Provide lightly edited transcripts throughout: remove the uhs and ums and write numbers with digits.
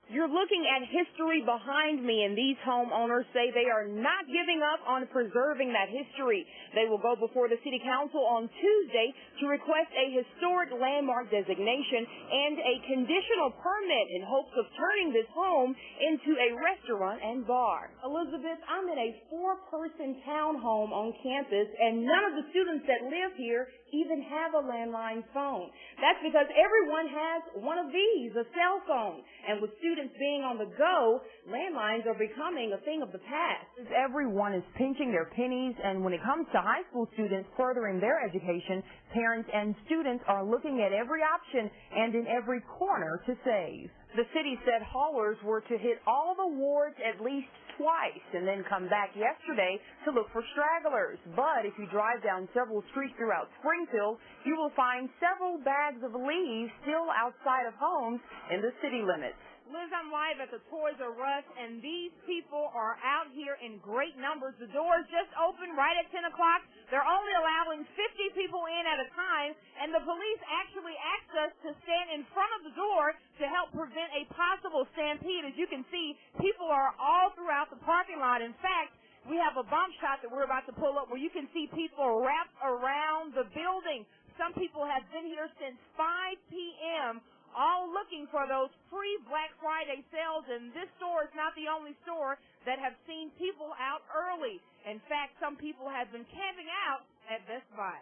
You're looking at history behind me, and these homeowners say they are not giving up on preserving that history. They will go before the City Council on Tuesday to request a historic landmark designation and a conditional permit in hopes of turning this home into a restaurant and bar. Elizabeth, I'm in a 4-person townhome on campus, and none of the students that live here even have a landline phone. That's because everyone has one of these, a cell phone. And with students being on the go, landlines are becoming a thing of the past. Everyone is pinching their pennies, and when it comes to high school students furthering their education, parents and students are looking at every option and in every corner to save. The city said haulers were to hit all the wards at least twice and then come back yesterday to look for stragglers. But if you drive down several streets throughout Springfield, you will find several bags of leaves still outside of homes in the city limits. Liz, I'm live at the Toys R Us, and these people are out here in great numbers. The doors just opened right at 10 o'clock. They're only allowing 50 people in at a time, and the police actually asked us to stand in front of the door to help prevent a possible stampede. As you can see, people are all throughout the parking lot. In fact, we have a bump shot that we're about to pull up where you can see people wrapped around the building. Some people have been here since 5 p.m., all looking for those free Black Friday sales, and this store is not the only store that have seen people out early. In fact, some people have been camping out at Best Buy.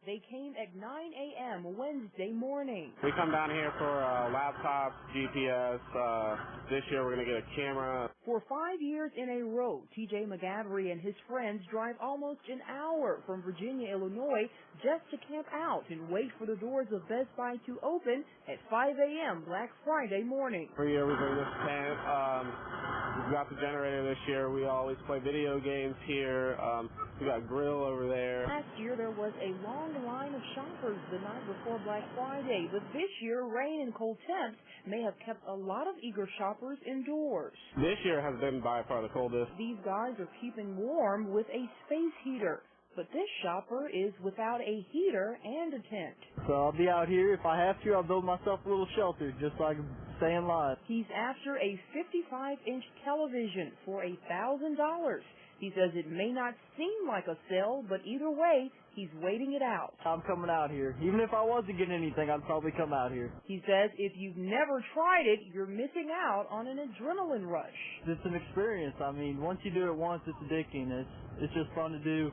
They came at 9 a.m. Wednesday morning. We come down here for laptops, GPS. This year we're going to get a camera. For 5 years in a row, T.J. McGavery and his friends drive almost an hour from Virginia, Illinois, just to camp out and wait for the doors of Best Buy to open at 5 a.m. Black Friday morning. Every year we bring this tent. We've got the generator this year. We always play video games here. We got a grill over there. Last year there was a long line of shoppers the night before Black Friday, but this year rain and cold temps may have kept a lot of eager shoppers indoors. This year has been by far the coldest. These guys are keeping warm with a space heater, but this shopper is without a heater and a tent. So I'll be out here. If I have to, I'll build myself a little shelter just so I can stay in line. He's after a 55-inch television for $1,000. He says it may not seem like a sale, but either way, he's waiting it out. I'm coming out here. Even if I wasn't getting anything, I'd probably come out here. He says if you've never tried it, you're missing out on an adrenaline rush. It's an experience. I mean, once you do it once, it's addicting. It's just fun to do.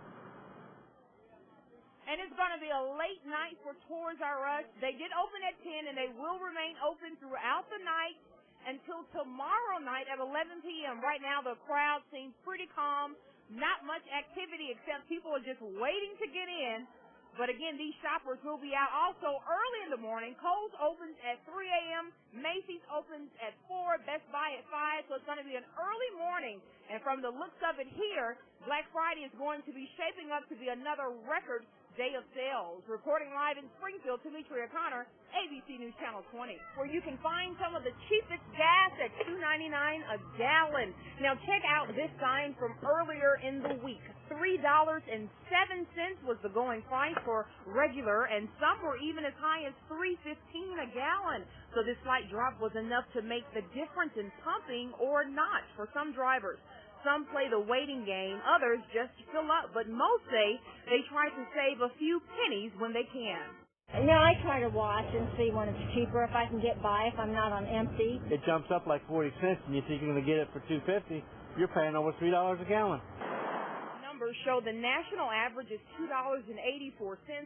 And it's going to be a late night for Toys R Us. They did open at 10, and they will remain open throughout the night until tomorrow night at 11 p.m. Right now, the crowd seems pretty calm. Not much activity except people are just waiting to get in. But again, these shoppers will be out also early in the morning. Kohl's opens at 3 a.m. Macy's opens at 4. Best Buy at 5. So it's going to be an early morning. And from the looks of it here, Black Friday is going to be shaping up to be another record day of sales. Reporting live in Springfield, Tametria Conner, ABC News Channel 20, where you can find some of the cheapest gas at $2.99 a gallon. Now check out this sign from earlier in the week. $3.07 was the going price for regular, and some were even as high as $3.15 a gallon. So this slight drop was enough to make the difference in pumping or not for some drivers. Some play the waiting game, others just fill up, but most say they try to save a few pennies when they can. No, I try to watch and see when it's cheaper, if I can get by, if I'm not on empty. It jumps up like 40 cents, and you think you're going to get it for $2.50. You're paying over $3 a gallon. Numbers show the national average is $2.84.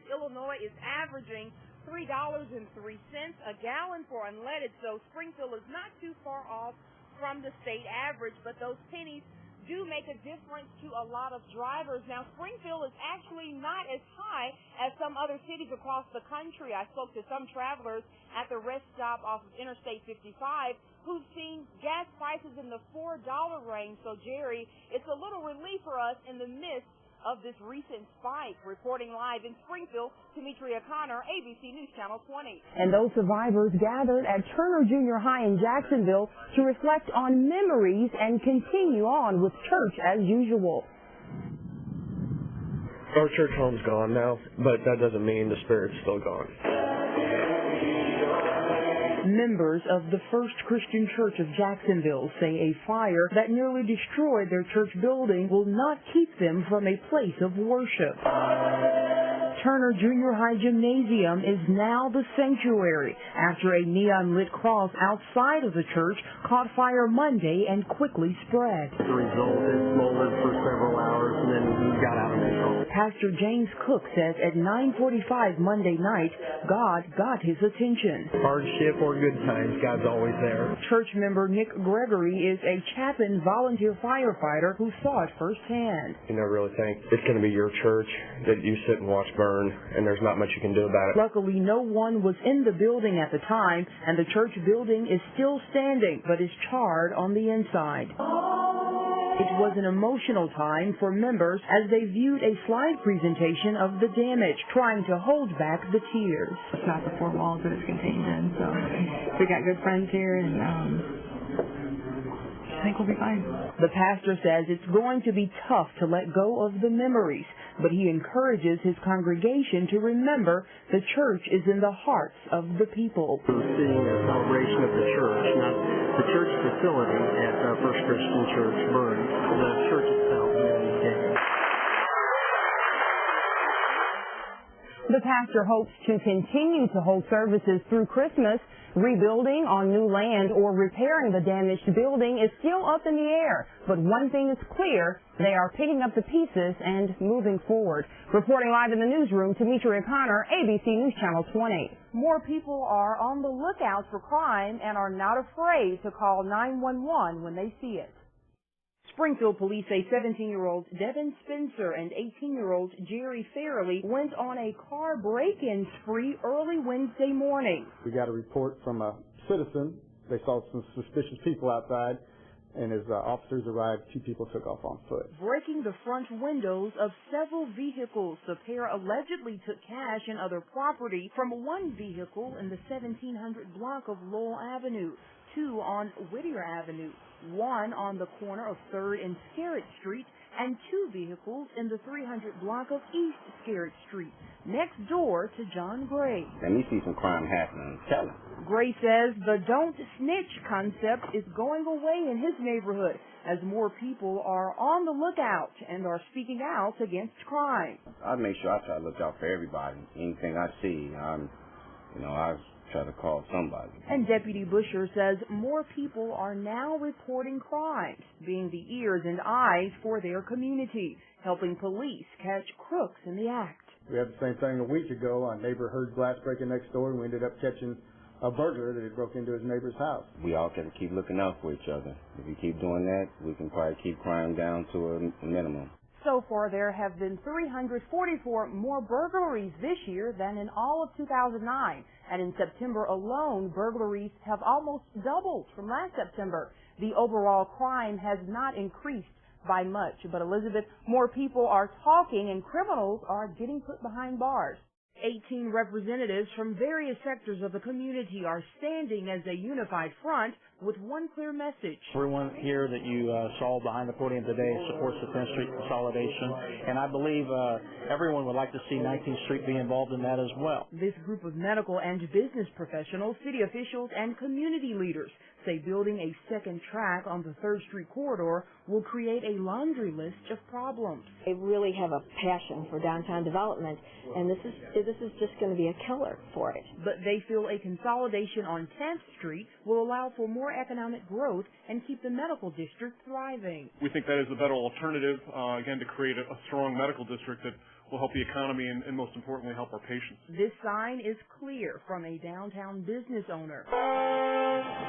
Illinois is averaging $3.03 a gallon for unleaded, so Springfield is not too far off from the state average, but those pennies do make a difference to a lot of drivers. Now, Springfield is actually not as high as some other cities across the country. I spoke to some travelers at the rest stop off of Interstate 55 who've seen gas prices in the $4 range. So, Jerry, it's a little relief for us in the midst of this recent spike. Reporting live in Springfield, Tametria Conner, ABC News Channel 20. And those survivors gathered at Turner Junior High in Jacksonville to reflect on memories and continue on with church as usual. Our church home's gone now, but that doesn't mean the spirit's still gone. Members of the First Christian Church of Jacksonville say a fire that nearly destroyed their church building will not keep them from a place of worship. Turner Junior High Gymnasium is now the sanctuary after a neon-lit cross outside of the church caught fire Monday and quickly spread. The result, it smoldered for several hours and then got out of control. Pastor James Cook says at 9:45 Monday night, God got his attention. Hardship or good times, God's always there. Church member Nick Gregory is a Chapin volunteer firefighter who saw it firsthand. You never really think it's going to be your church that you sit and watch burn, and there's not much you can do about it. Luckily, no one was in the building at the time, and the church building is still standing, but is charred on the inside. It was an emotional time for members as they viewed a slide presentation of the damage, trying to hold back the tears. It's not the four walls that it's contained in, so we got good friends here, and I think we'll be fine. The pastor says it's going to be tough to let go of the memories, but he encourages his congregation to remember the church is in the hearts of the people. We're seeing a celebration of the church, not the church facility at First Christian Church burned. The church itself is dead. The pastor hopes to continue to hold services through Christmas. Rebuilding on new land or repairing the damaged building is still up in the air. But one thing is clear, they are picking up the pieces and moving forward. Reporting live in the newsroom, Tametria Conner, ABC News Channel 20. More people are on the lookout for crime and are not afraid to call 911 when they see it. Springfield police say 17-year-old Devin Spencer and 18-year-old Jerry Fairley went on a car break-in spree early Wednesday morning. We got a report from a citizen. They saw some suspicious people outside, and as officers arrived, 2 people took off on foot. Breaking the front windows of several vehicles, the pair allegedly took cash and other property from one vehicle in the 1700 block of Lowell Avenue, 2 on Whittier Avenue, 1 on the corner of 3rd and Scarrett Street, and 2 vehicles in the 300 block of East Scarrett Street, next door to John Gray. And we see some crime happening. Tell him. Gray says the don't snitch concept is going away in his neighborhood as more people are on the lookout and are speaking out against crime. I make sure I try to look out for everybody. Anything I see, I try to call somebody. And Deputy Busher says more people are now reporting crimes, being the ears and eyes for their community, helping police catch crooks in the act. We had the same thing a week ago. A neighbor heard glass breaking next door, and we ended up catching a burglar that had broke into his neighbor's house. We all got to keep looking out for each other. If we keep doing that, we can probably keep crime down to a minimum. So far, there have been 344 more burglaries this year than in all of 2009. And in September alone, burglaries have almost doubled from last September. The overall crime has not increased by much. But, Elizabeth, more people are talking and criminals are getting put behind bars. 18 representatives from various sectors of the community are standing as a unified front with one clear message. Everyone here that you saw behind the podium today supports the 10th Street consolidation, and I believe everyone would like to see 19th Street be involved in that as well. This group of medical and business professionals, city officials, and community leaders say building a second track on the 3rd Street corridor will create a laundry list of problems. They really have a passion for downtown development, and this is just going to be a killer for it. But they feel a consolidation on 10th Street will allow for more economic growth and keep the medical district thriving. We think that is the better alternative, again, to create a strong medical district that will help the economy and most importantly, help our patients. This sign is clear from a downtown business owner.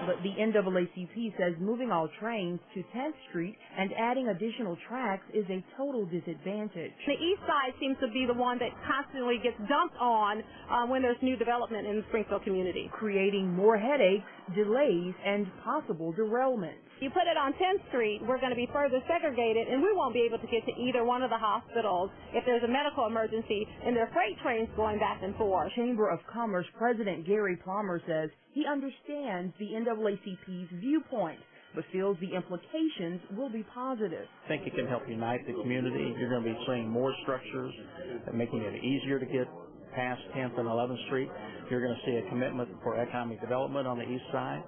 But the NAACP says moving all trains to 10th Street and adding additional tracks is a total disadvantage. The east side seems to be the one that constantly gets dumped on when there's new development in the Springfield community, creating more headaches, delays, and possible derailments. You put it on 10th Street, we're going to be further segregated, and we won't be able to get to either one of the hospitals if there's a medical emergency and there are freight trains going back and forth. Chamber of Commerce President Gary Plummer says he understands the NAACP's viewpoint, but feels the implications will be positive. I think it can help unite the community. You're going to be seeing more structures, making it easier to get past 10th and 11th Street, you're going to see a commitment for economic development on the east side.